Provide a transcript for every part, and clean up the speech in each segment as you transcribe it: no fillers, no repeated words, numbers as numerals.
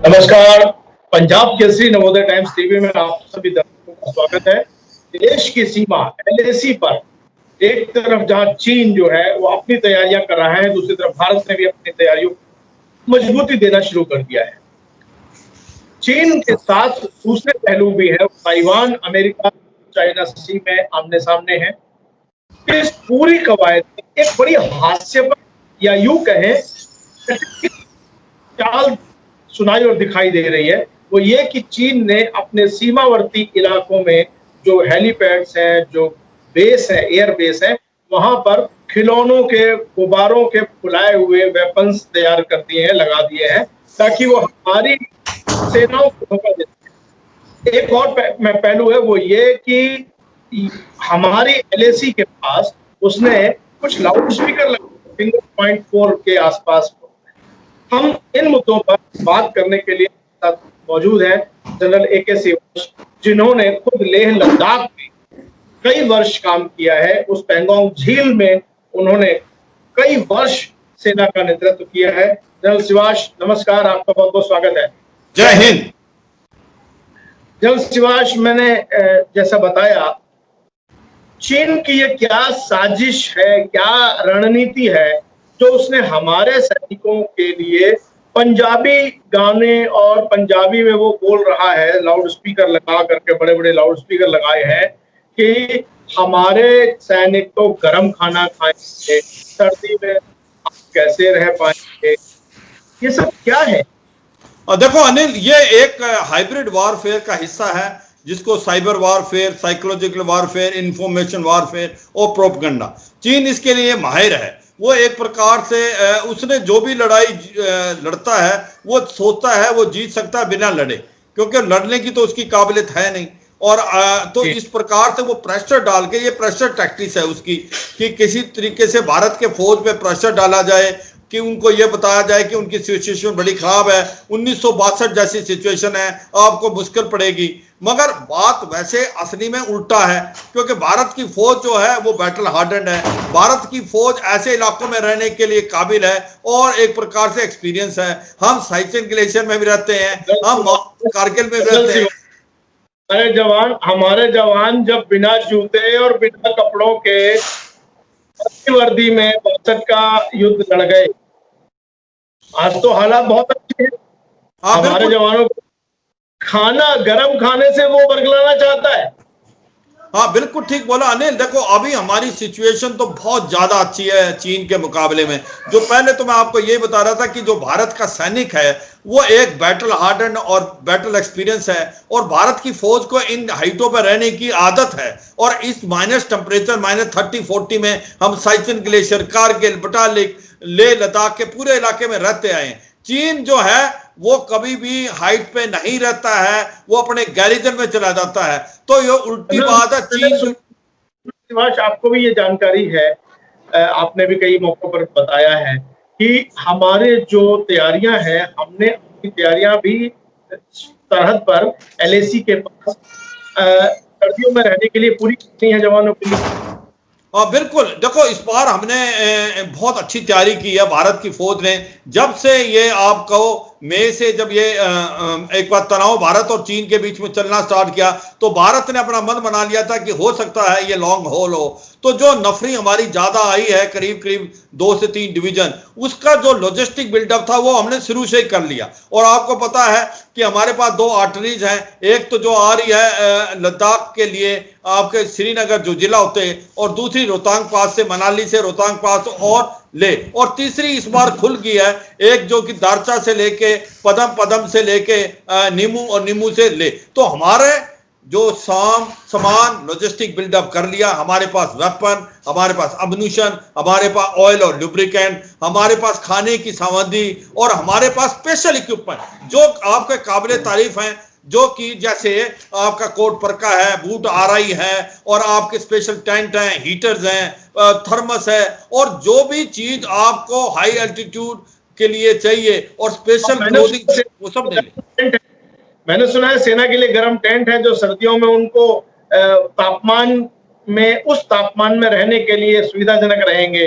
नमस्कार। Punjab Kesari Navodaya times TV में आप सभी दर्शकों का स्वागत है। देश की सीमा एलएसी पर एक तरफ जहां चीन जो है वो अपनी तैयारियां कर रहा है, दूसरी तरफ भारत ने भी अपनी तैयारियों को मजबूती देना शुरू कर दिया है। चीन के साथ दूसरे पहलू भी है, ताइवान अमेरिका चाइना सी में आमने सामने है। इस पूरी कवायद में एक बड़ी हास्यपद या यूं कहें चाल सुनाई और दिखाई दे रही है, वो ये कि चीन ने अपने सीमावर्ती इलाकों में जो हेलीपैड्स हैं, जो बेस है, एयर बेस है, वहां पर खिलौनों के गुब्बारों के फुलाए हुए वेपन्स तैयार कर दिए हैं, लगा दिए हैं, ताकि वो हमारी सेनाओं को धोखा दे। एक और पहलू है वो ये कि हमारी एलएसी के पास उसने कुछ लाउड स्पीकर लगे फिंगर पॉइंट 4 के आसपास। हम इन मुद्दों पर बात करने के लिए साथ मौजूद हैं जनरल AK सिवाच, जिन्होंने खुद लेह लद्दाख में कई वर्ष काम किया है। उस पेंगोंग झील में उन्होंने कई वर्ष सेना का नेतृत्व किया है। जनरल सिवाच, नमस्कार, आपका बहुत बहुत स्वागत है। जय हिंद। जनरल सिवाच, मैंने जैसा बताया, चीन की ये क्या साजिश है, क्या रणनीति है जो उसने हमारे सैनिकों के लिए पंजाबी गाने और पंजाबी में वो बोल रहा है, लाउड स्पीकर लगा करके, बड़े बड़े लाउड स्पीकर लगाए हैं कि हमारे सैनिक तो गर्म खाना खाएंगे, सर्दी में कैसे रह पाएंगे, ये सब क्या है? और देखो अनिल, ये एक हाइब्रिड वॉरफेयर का हिस्सा है जिसको cyber warfare, psychological warfare, information warfare और प्रोपगंडा, चीन इसके लिए माहिर है। वो एक प्रकार से उसने जो भी लड़ाई लड़ता है वो सोचता है वो जीत सकता है बिना लड़े, क्योंकि लड़ने की तो उसकी काबिलियत है नहीं। और तो इस प्रकार से वो प्रेशर डाल के, ये प्रेशर टैक्टिक्स है उसकी कि किसी तरीके से भारत के फौज पे प्रेशर डाला जाए कि उनको ये बताया जाए कि उनकी सिचुएशन बड़ी खराब है, 1962 जैसी सिचुएशन है, आपको मुश्किल पड़ेगी। मगर बात वैसे असली में उल्टा है, क्योंकि भारत की फौज जो है वो बैटल हार्डन्ड है। भारत की फौज ऐसे इलाकों में रहने के लिए काबिल है और एक प्रकार से एक्सपीरियंस है। हम साइचन ग्लेशियर में भी रहते हैं, हम कारगिल में भी रहते हैं। हमारे जवान जब बिना जूते और बिना कपड़ों के वर्दी में 62 का युद्ध लड़ गए, आज तो हालात बहुत अच्छे हैं। हमारे जवानों को खाना, गर्म खाने से वो बरगलाना चाहता है। हाँ, बिल्कुल ठीक बोला अनिल। देखो, अभी हमारी सिचुएशन तो बहुत ज्यादा अच्छी है चीन के मुकाबले में। जो पहले तो मैं आपको ये बता रहा था कि जो भारत का सैनिक है वो एक बैटल हार्डन और बैटल एक्सपीरियंस है, और भारत की फौज को इन हाइटों पर रहने की आदत है। और इस माइनस टेम्परेचर, -30-40 में हम साइचन ग्लेशियर, कारगिल, बटालिक, लेह लद्दाख के पूरे इलाके में रहते आए हैं। चीन जो है वो कभी भी हाइट पे नहीं रहता है, वो अपने गैरिजन में चला जाता है। तो ये उल्टी बात है। चीन, आपको भी ये जानकारी है, आपने भी कई मौकों पर बताया है कि हमारे जो तैयारियां हैं, हमने अपनी तैयारियां भी सरहद पर LAC के पास सर्दियों में रहने के लिए पूरी की है जवानों के लिए। हाँ बिल्कुल। देखो, इस बार हमने बहुत अच्छी तैयारी की है भारत की फौज ने। जब से ये आप कहो मई से, जब ये एक बार तनाव भारत और चीन के बीच में चलना स्टार्ट किया, तो भारत ने अपना मन बना लिया था कि हो सकता है ये लॉन्ग हॉल हो। तो जो नफरी हमारी ज्यादा आई है, करीब करीब 2 से 3 डिवीजन, उसका जो लॉजिस्टिक बिल्डअप था वो हमने शुरू से ही कर लिया। और आपको पता है कि हमारे पास 2 आर्टरीज हैं, एक तो जो आ रही है लद्दाख के लिए आपके श्रीनगर जो जिला होते हैं, और दूसरी रोहतांग पास से, मनाली से रोहतांग पास और ले, और तीसरी इस बार खुल गई है एक जो कि दारचा से लेके पदम से लेके नीमू, और नीमू से ले। तो हमारे जो सामान लॉजिस्टिक बिल्डअप कर लिया, हमारे पास वेपन, हमारे पास अम्युनिशन, हमारे पास ऑयल और लुब्रिकेंट, हमारे पास खाने की सामग्री, और हमारे पास स्पेशल इक्विपमेंट जो आपके काबिल तारीफ हैं, जो कि जैसे आपका कोट परका है, बूट RI है, और आपके स्पेशल टेंट हैं, हीटर्स हैं, थर्मस है, और जो भी चीज आपको हाई एल्टीट्यूड के लिए चाहिए और स्पेशल क्लोथिंग, वो सब ले। मैंने सुना है सेना के लिए गर्म टेंट है जो सर्दियों में उनको तापमान में, उस तापमान में रहने के लिए सुविधाजनक रहेंगे।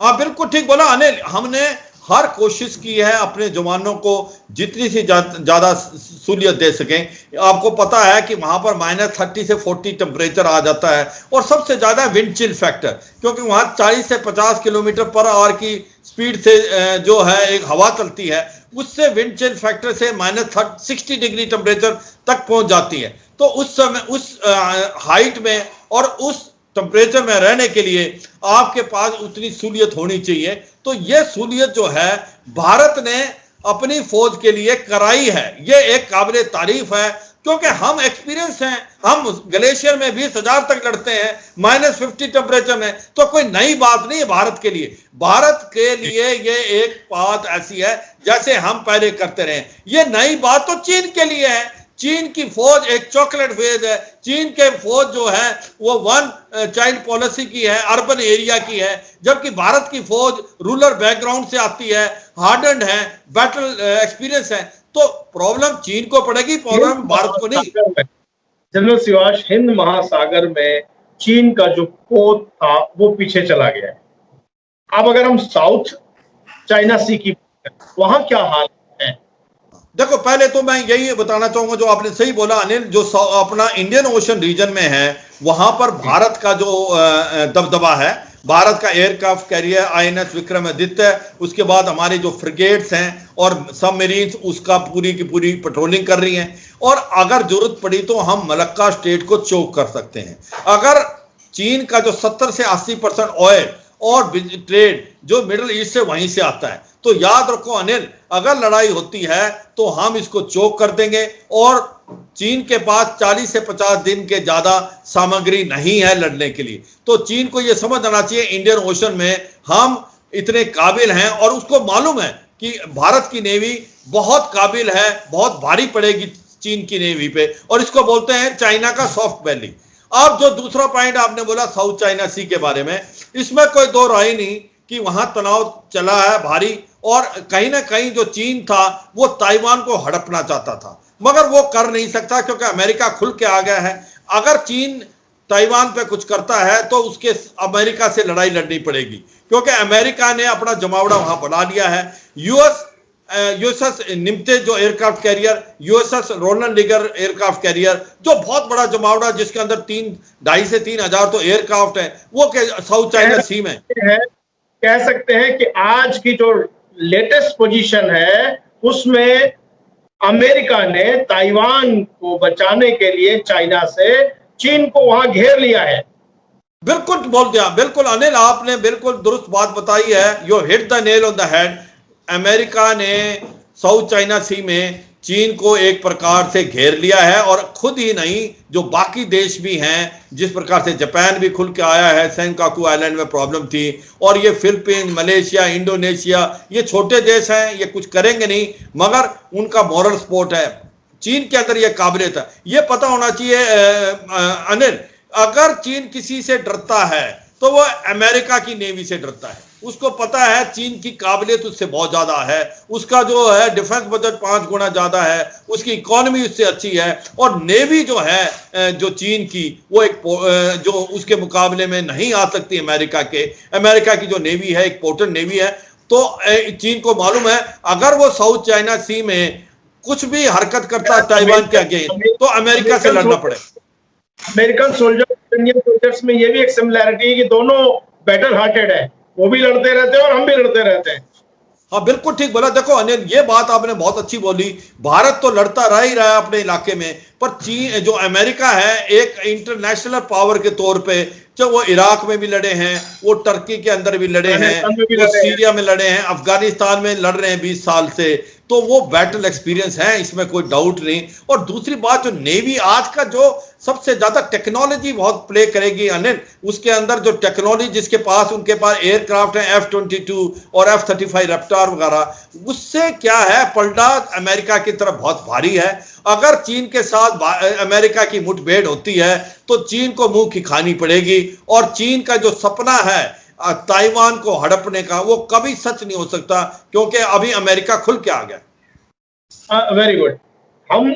हाँ बिल्कुल ठीक बोला अनिल। हमने हर कोशिश की है अपने जवानों को जितनी सी ज्यादा सहूलियत दे सकें। आपको पता है कि वहां पर -30 से 40 टेम्परेचर आ जाता है और सबसे ज्यादा विंड चिल फैक्टर, क्योंकि वहां 40 से 50 किलोमीटर पर आवर की स्पीड से जो है एक हवा चलती है, उससे विंड चिल फैक्टर से -60 डिग्री टेम्परेचर तक पहुंच जाती है। तो उस समय उस हाइट में और उस टेम्परेचर में रहने के लिए आपके पास उतनी सहूलियत होनी चाहिए। तो यह सहूलियत जो है भारत ने अपनी फौज के लिए कराई है, यह एक काबिल तारीफ है, क्योंकि हम एक्सपीरियंस हैं। हम ग्लेशियर में 20,000 तक लड़ते हैं -50 टेम्परेचर में, तो कोई नई बात नहीं है भारत के लिए। भारत के लिए यह एक बात ऐसी है जैसे हम पहले करते रहे। यह नई बात तो चीन के लिए है। चीन की फौज एक चॉकलेट फेज है। चीन के फौज जो है वो वन चाइल्ड पॉलिसी की है, अर्बन एरिया की है, जबकि भारत की फौज रूरल बैकग्राउंड से आती है, हार्डन्ड है, बैटल एक्सपीरियंस है। तो प्रॉब्लम चीन को पड़ेगी, प्रॉब्लम भारत को नहीं। जनरल शिवाश, हिंद महासागर में चीन का जो पोत था वो पीछे चला गया है। अब अगर हम साउथ चाइना सी की वहां क्या हाल है? देखो, पहले तो मैं यही बताना चाहूंगा, जो आपने सही बोला अनिल, जो अपना इंडियन ओशन रीजन में है वहां पर भारत का जो दबदबा है, भारत का एयरक्राफ्ट कैरियर INS विक्रमादित्य, उसके बाद हमारी जो फ्रिगेट्स हैं और सबमरीन्स उसका पूरी की पूरी पेट्रोलिंग कर रही हैं, और अगर जरूरत पड़ी तो हम मलक्का स्टेट को चोक कर सकते हैं। अगर चीन का जो 70 से 80% ऑयल और ट्रेड जो मिडिल ईस्ट से वहीं से आता है, तो याद रखो अनिल, अगर लड़ाई होती है तो हम इसको चोक कर देंगे। और चीन के पास 40 से 50 दिन के ज्यादा सामग्री नहीं है लड़ने के लिए। तो चीन को यह समझ आना चाहिए इंडियन ओशन में हम इतने काबिल हैं, और उसको मालूम है कि भारत की नेवी बहुत काबिल है, बहुत भारी पड़ेगी चीन की नेवी पे, और इसको बोलते हैं चाइना का सॉफ्ट बैली। अब जो दूसरा पॉइंट आपने बोला साउथ चाइना सी के बारे में, इसमें कोई दो राय नहीं कि वहां तनाव चला है भारी, और कहीं ना कहीं जो चीन था वो ताइवान को हड़पना चाहता था, मगर वो कर नहीं सकता क्योंकि अमेरिका खुल के आ गया है। अगर चीन ताइवान पे कुछ करता है तो उसके अमेरिका से लड़ाई लड़नी पड़ेगी, क्योंकि अमेरिका ने अपना जमावड़ा वहां बना लिया है। USS निम्ते जो aircraft carrier, USS Ronald Reagan aircraft carrier, जो बहुत बड़ा जमावड़ा जिसके अंदर 2,500 से 3,000 तो एयरक्राफ्ट है, वो साउथ चाइना सी में कह सकते हैं कि आज की जो लेटेस्ट पोजीशन है उसमें अमेरिका ने ताइवान को बचाने के लिए चाइना से चीन को वहां घेर लिया है। बिल्कुल बोल दिया, बिल्कुल अनिल, आपने बिल्कुल दुरुस्त बात बताई है। You hit the nail on the head. America ने साउथ चाइना सी में चीन को एक प्रकार से घेर लिया है, और खुद ही नहीं, जो बाकी देश भी हैं, जिस प्रकार से जापान भी खुल के आया है, सेंकाकू आइलैंड में प्रॉब्लम थी, और ये फिलीपींस, मलेशिया, इंडोनेशिया, ये छोटे देश हैं, ये कुछ करेंगे नहीं, मगर उनका मॉरल सपोर्ट है। चीन के अंदर ये काबिलियत है, ये पता होना चाहिए अनिल। अगर चीन किसी से डरता है तो वो अमेरिका की नेवी से डरता है। उसको पता है चीन की काबिलियत उससे बहुत ज्यादा है, उसका जो है डिफेंस बजट 5 गुना ज्यादा है, उसकी इकोनॉमी उससे अच्छी है, और नेवी जो है जो चीन की वो एक जो उसके मुकाबले में नहीं आ सकती अमेरिका की जो नेवी है एक पोर्टेंट नेवी है। तो चीन को मालूम है अगर वो साउथ चाइना सी में कुछ भी हरकत करता है ताइवान के अगेंस्ट, तो अमेरिका से लड़ना पड़े। अमेरिकन इंडियन सोल्जर्स में ये भी एक सिमिलैरिटी है कि दोनों बैटल हार्टेड है, वो भी लड़ते रहते हैं और हम भी लड़ते रहते हैं। हाँ, बिल्कुल ठीक बोला। देखो अनिल, ये बात आपने बहुत अच्छी बोली। भारत तो लड़ता रह ही रहा है अपने इलाके में, पर चीन जो अमेरिका है एक इंटरनेशनल पावर के तौर पे, जब वो इराक में भी लड़े हैं, वो टर्की के अंदर भी लड़े हैं, वो सीरिया में लड़े हैं, अफगानिस्तान में लड़ रहे हैं 20 साल से, तो वो बैटल एक्सपीरियंस है, इसमें कोई डाउट नहीं। और दूसरी बात, जो नेवी आज का जो सबसे ज्यादा टेक्नोलॉजी बहुत प्ले करेगी अनिल, उसके अंदर जो टेक्नोलॉजी जिसके पास, उनके पास एयरक्राफ्ट है F-22 और F-35 रैप्टर वगैरह, उससे क्या है पलड़ा अमेरिका की तरफ बहुत भारी है। अगर चीन के साथ अमेरिका की मुठभेड़ होती है तो चीन को मुंह की खानी पड़ेगी, और चीन का जो सपना है ताइवान को हड़पने का, वो कभी सच नहीं हो सकता, क्योंकि अभी अमेरिका खुल के आ गया। Very good.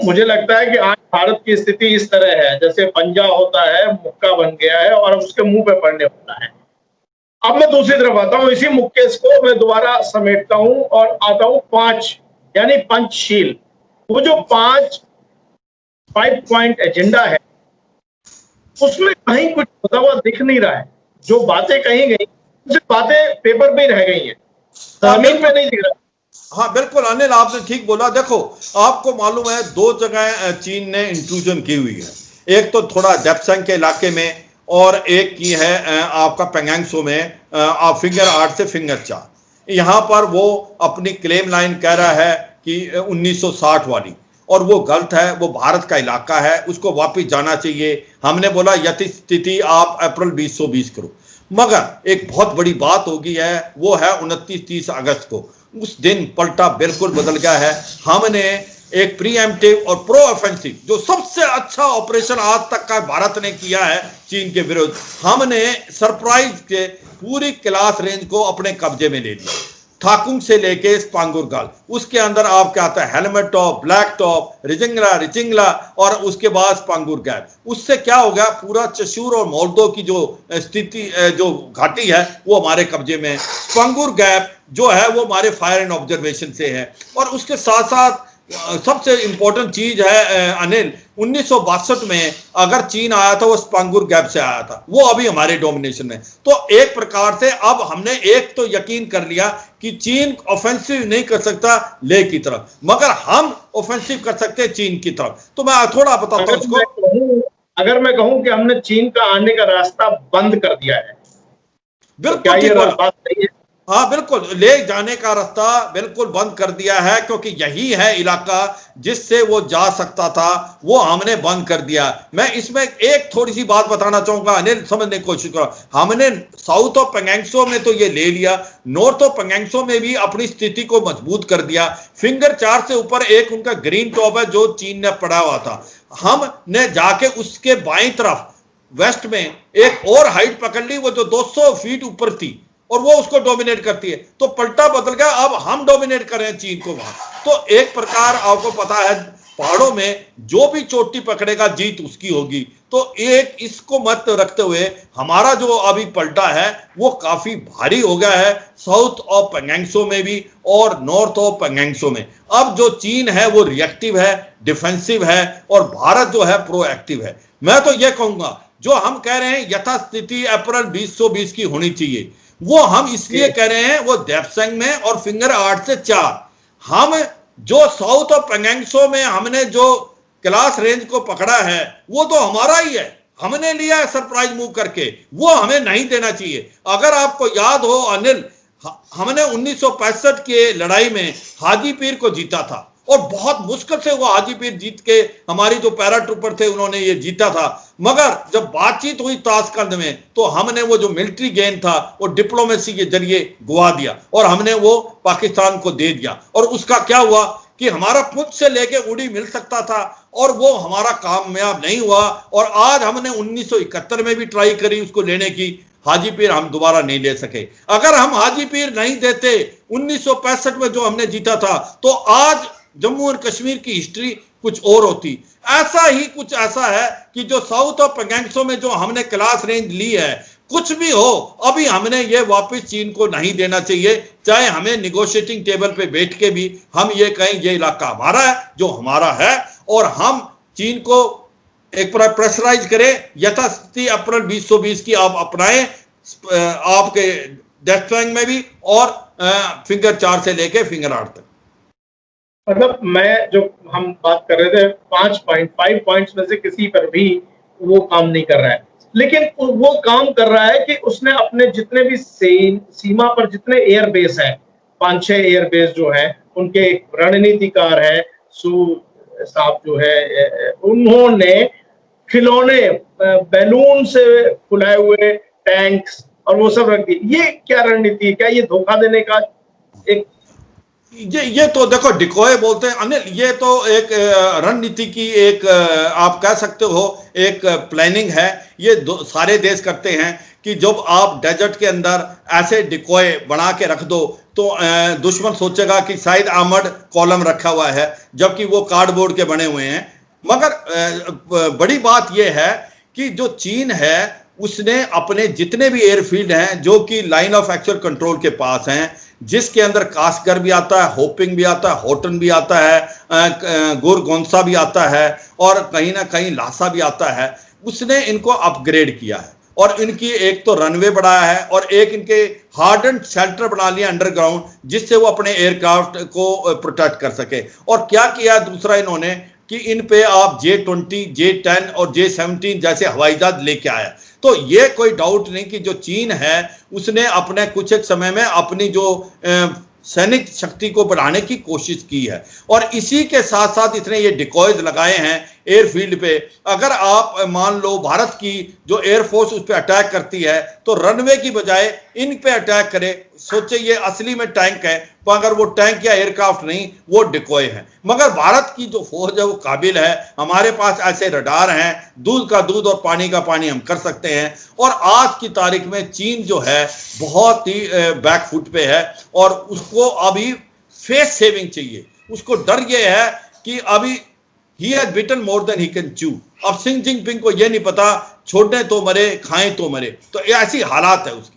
मुझे लगता है कि आज भारत की स्थिति इस तरह है जैसे पंजा होता है, मुक्का बन गया है और उसके मुंह पे पड़ने वाला है। अब मैं दूसरी तरफ आता हूं, इसी मुक्केश को मैं दोबारा समेटता हूं और आता हूं 5 यानी पंचशील। वो जो 5 पॉइंट एजेंडा है उसमें कहीं कुछ होता हुआ दिख नहीं रहा है। जो बातें कही गई सिर्फ बातें पेपर पे ही रह गई हैं, जमीन पे नहीं दिख रहा। हाँ बिल्कुल अनिल, आपने ठीक बोला। देखो, आपको मालूम है 2 जगह चीन ने इंट्रूजन की हुई है। एक तो थोड़ा डेप्सेंग के इलाके में, और एक की है आपका पेंगेंगसो में, आप फिंगर 8 से फिंगर 4। यहाँ पर वो अपनी क्लेम लाइन कह रहा है कि 1960 वाली, और वो गलत है। वो भारत का इलाका है, उसको वापस जाना चाहिए। हमने बोला यथास्थिति आप अप्रैल 2020 करो। मगर एक बहुत बड़ी बात होगी है, वो है 29-30 अगस्त को। उस दिन पलटा बिल्कुल बदल गया है। हमने एक प्रीएम्प्टिव और प्रो ऑफेंसिव, जो सबसे अच्छा ऑपरेशन आज तक का भारत ने किया है चीन के विरुद्ध, हमने सरप्राइज के पूरी क्लास रेंज को अपने कब्जे में ले लिया। थाकुंग से लेके स्पांगुरगाल, उसके अंदर आपका आता है helmet top, black top, Rechinla, और उसके बाद स्पांगुर गैप। उससे क्या होगा, पूरा चशूर और मोल्दो की जो स्थिति, जो घाटी है, वो हमारे कब्जे में है। स्पांगुर गैप जो है वो हमारे फायर एंड ऑब्जर्वेशन से है। और उसके साथ साथ सबसे इंपॉर्टेंट चीज है अनिल, 1962 में अगर चीन आया था वो स्पांगुर गैप से आया था, वो अभी हमारे डोमिनेशन में। तो एक प्रकार से अब हमने एक तो यकीन कर लिया कि चीन ऑफेंसिव नहीं कर सकता ले की तरफ, मगर हम ऑफेंसिव कर सकते हैं चीन की तरफ। तो मैं थोड़ा बताता हूं उसको। अगर मैं कहूं कि हमने चीन का आने का रास्ता बंद कर दिया है, बिल्कुल, क्या ये बात सही है? हाँ बिल्कुल, ले जाने का रास्ता बिल्कुल बंद कर दिया है, क्योंकि यही है इलाका जिससे वो जा सकता था, वो हमने बंद कर दिया। मैं इसमें एक थोड़ी सी बात बताना चाहूंगा अनिल, समझने की कोशिश करो। हमने साउथ ऑफ पेंगेंगसो में तो ये ले लिया, नॉर्थ ऑफ पेंगेंगसो में भी अपनी स्थिति को मजबूत कर दिया। फिंगर 4 से ऊपर एक उनका ग्रीन टॉप है जो चीन ने पड़ा हुआ था, हमने जाके उसके बाईं तरफ वेस्ट में एक और हाइट पकड़ ली, वो जो 200 फीट ऊपर थी, और वो उसको डोमिनेट करती है। तो पलटा बदल गया, अब हम डोमिनेट कर रहे हैं चीन को वहां। तो एक प्रकार आपको पता है पहाड़ों में जो भी चोटी पकड़ेगा जीत उसकी होगी। तो एक इसको मत रखते हुए हमारा जो अभी पलटा है वो काफी भारी हो गया है, साउथ ऑफ पेंगेंगसो में भी और नॉर्थ ऑफ पेंगेंगसो में। अब जो चीन है वो रिएक्टिव है, डिफेंसिव है, और भारत जो है प्रोएक्टिव है। मैं तो ये कहूंगा, जो हम कह रहे हैं यथास्थिति अप्रैल 2020 की होनी चाहिए, वो हम इसलिए कह रहे हैं, वो डेप्सेंग में और फिंगर 8 से 4, हम जो साउथ ऑफ पेंगेंगसो में हमने जो क्लास रेंज को पकड़ा है वो तो हमारा ही है, हमने लिया है सरप्राइज मूव करके, वो हमें नहीं देना चाहिए। अगर आपको याद हो अनिल, हमने 1965 के लड़ाई में हाजी पीर को जीता था, और बहुत मुश्किल से वो हाजी पीर जीत के, हमारी जो पैरा ट्रूपर थे उन्होंने ये जीता था। मगर जब बातचीत हुई ताशकंद में, तो हमने वो जो मिलिट्री गेन था वो डिप्लोमेसी के जरिए गुआ दिया, और हमने वो पाकिस्तान को दे दिया। और उसका क्या हुआ कि हमारा पुंछ से लेके उड़ी मिल सकता था, और वो हमारा कामयाब नहीं हुआ। और आज हमने 1971 में भी ट्राई करी उसको लेने की, हाजी पीर हम दोबारा नहीं ले सके। अगर हम हाजी पीर नहीं देते 1965 में जो हमने जीता था, तो आज जम्मू और कश्मीर की हिस्ट्री कुछ और होती। ऐसा ही कुछ ऐसा है कि जो साउथ ऑफ पेंगेंगसो में जो हमने क्लास रेंज ली है, कुछ भी हो अभी हमने ये वापस चीन को नहीं देना चाहिए। चाहे हमें निगोशिएटिंग टेबल पे बैठ के भी हम ये कहें ये इलाका हमारा है, जो हमारा है, और हम चीन को एक बार प्रेशराइज करें, यथास्थिति अप्रैल 2020 की आप अपनाएं, आपके डेप्सेंग में भी और फिंगर 4 से लेके फिंगर 8 तक। मतलब मैं जो हम बात कर रहे थे 5 पॉइंट्स में से किसी पर भी वो काम नहीं कर रहा है, लेकिन वो काम कर रहा है कि उसने अपने जितने भी सीमा पर जितने एयर बेस हैं, 5-6 एयर बेस जो है, उनके एक रणनीतिकार है सू साहब जो है, उन्होंने खिलौने, बैलून से फुलाए हुए टैंक्स और वो सब रख दिए। ये क्या रणनीति है? क्या ये धोखा देने का एक, ये तो देखो डिकोय बोलते हैं अनिल, ये तो एक रणनीति की एक आप कह सकते हो एक प्लानिंग है। ये सारे देश करते हैं कि जब आप डेजर्ट के अंदर ऐसे डिकोय बना के रख दो, तो दुश्मन सोचेगा कि शायद आर्मर्ड कॉलम रखा हुआ है, जबकि वो कार्डबोर्ड के बने हुए हैं। मगर बड़ी बात यह है कि जो चीन है उसने अपने जितने भी एयरफील्ड हैं जो कि लाइन ऑफ एक्चुअल कंट्रोल के पास हैं, जिसके अंदर कास्कर भी आता है, होपिंग भी आता है, होटन भी आता है, गोरगोंसा भी आता है और कहीं ना कहीं लासा भी आता है, उसने इनको अपग्रेड किया है और इनकी एक तो रनवे बढ़ाया है और एक इनके हार्डन शेल्टर बना लिया अंडरग्राउंड, जिससे वो अपने एयरक्राफ्ट को प्रोटेक्ट कर सके। और क्या किया दूसरा इन्होंने कि इन पे आप J-20, J-10 और J-17 जैसे हवाई जहाज लेके आया। तो ये कोई डाउट नहीं कि जो चीन है उसने अपने कुछ एक समय में अपनी जो सैनिक शक्ति को बढ़ाने की कोशिश की है और इसी के साथ साथ इसने ये डिकॉयज लगाए हैं एयरफील्ड पे। अगर आप मान लो भारत की जो एयरफोर्स उस पर अटैक करती है तो रनवे की बजाय इन पे अटैक करे। सोचे ये असली में टैंक है, मगर वो टैंक या एयरक्राफ्ट नहीं, वो डिकॉय है। मगर भारत की जो फौज है वो काबिल है, हमारे पास ऐसे रडार हैं, दूध का दूध और पानी का पानी हम कर सकते हैं। और आज की तारीख में चीन जो है बहुत ही बैकफुट पे है और उसको अभी फेस सेविंग चाहिए। उसको डर ये है कि अभी he has bitten more than he can chew। अब शी जिनपिंग को ये नहीं पता छोड़ने तो मरे, खाएं तो मरे, तो ऐसी हालात है उसकी।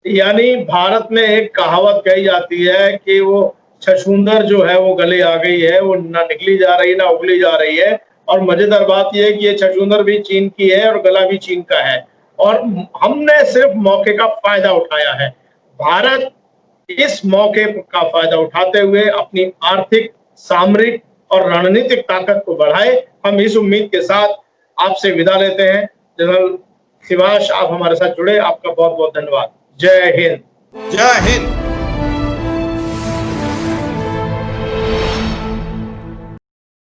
यानी भारत में एक कहावत कही जाती है कि वो छछूंदर जो है वो गले आ गई है, वो ना निकली जा रही ना उगली जा रही है। और मजेदार बात यह है कि ये छछूंदर भी चीन की है और गला भी चीन का है और हमने सिर्फ मौके का फायदा उठाया है। भारत इस मौके का फायदा उठाते हुए अपनी आर्थिक, सामरिक और रणनीतिक ताकत को बढ़ाए। हम इस उम्मीद के साथ आपसे विदा लेते हैं। जनरल शिवाश, आप हमारे साथ जुड़े, आपका बहुत बहुत धन्यवाद। जय हिंद। जय हिंद।